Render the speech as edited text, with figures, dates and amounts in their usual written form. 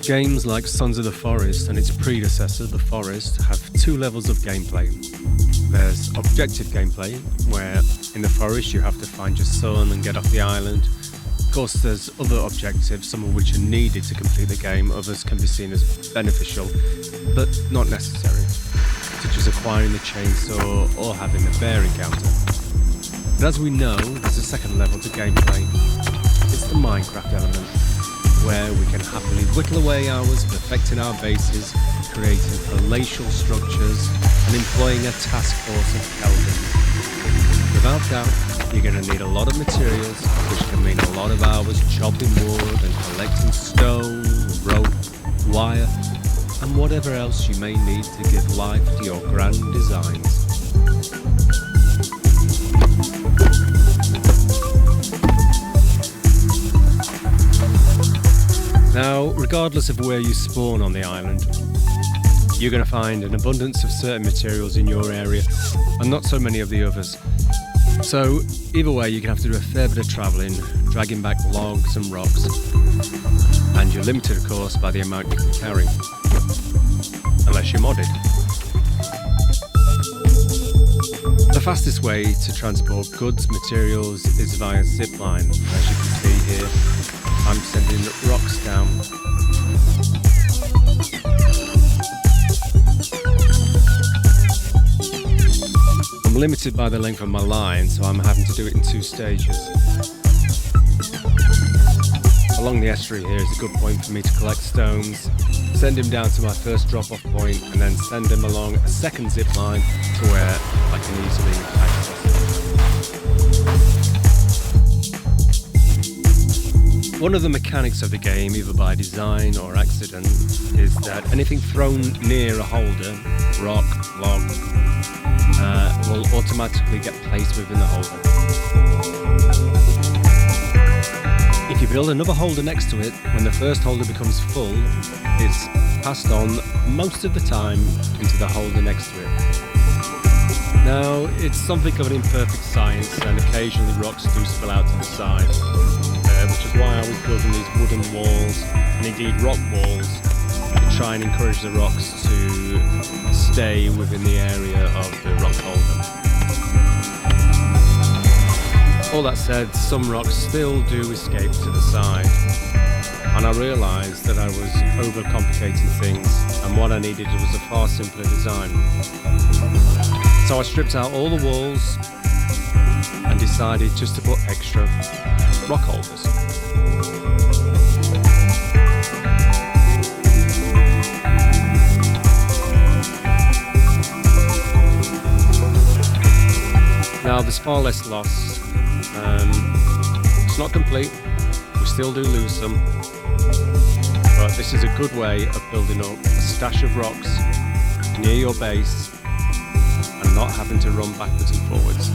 Games like Sons of the Forest and its predecessor, The Forest, have two levels of gameplay. There's objective gameplay, where in the forest you have to find your son and get off the island. Of course, there's other objectives, some of which are needed to complete the game, others can be seen as beneficial, but not necessary, such as acquiring the chainsaw or having a bear encounter. But as we know, there's a second level to gameplay. It's the Minecraft element, where we can happily whittle away hours perfecting our bases, creating palatial structures, and employing a task force of Kelvins. Without doubt, you're going to need a lot of materials, which can mean a lot of hours chopping wood and collecting stone, rope, wire, and whatever else you may need to give life to your grand designs. Now, regardless of where you spawn on the island, you're going to find an abundance of certain materials in your area and not so many of the others. So, either way, you're going to have to do a fair bit of travelling, dragging back logs and rocks, and you're limited, of course, by the amount you can carry, unless you're modded. The fastest way to transport goods, materials, is via zipline. As you can see here, I'm sending rocks down. I'm limited by the length of my line, so I'm having to do it in two stages. Along the estuary here is a good point for me to collect stones, send him down to my first drop-off point, and then send him along a second zip line to where I can easily access it. One of the mechanics of the game, either by design or accident, is that anything thrown near a holder, rock, log, will automatically get placed within the holder. If you build another holder next to it, when the first holder becomes full, it's passed on most of the time into the holder next to it. Now, it's something of an imperfect science, and occasionally rocks do spill out to the side, which is why I was building these wooden walls, and indeed rock walls, to try and encourage the rocks to stay within the area of the rock holder. All that said, some rocks still do escape to the side, and I realised that I was overcomplicating things, and what I needed was a far simpler design. So I stripped out all the walls and decided just to put extra rock holders. Now there's far less loss. It's not complete, we still do lose some, but this is a good way of building up a stash of rocks near your base and not having to run backwards and forwards.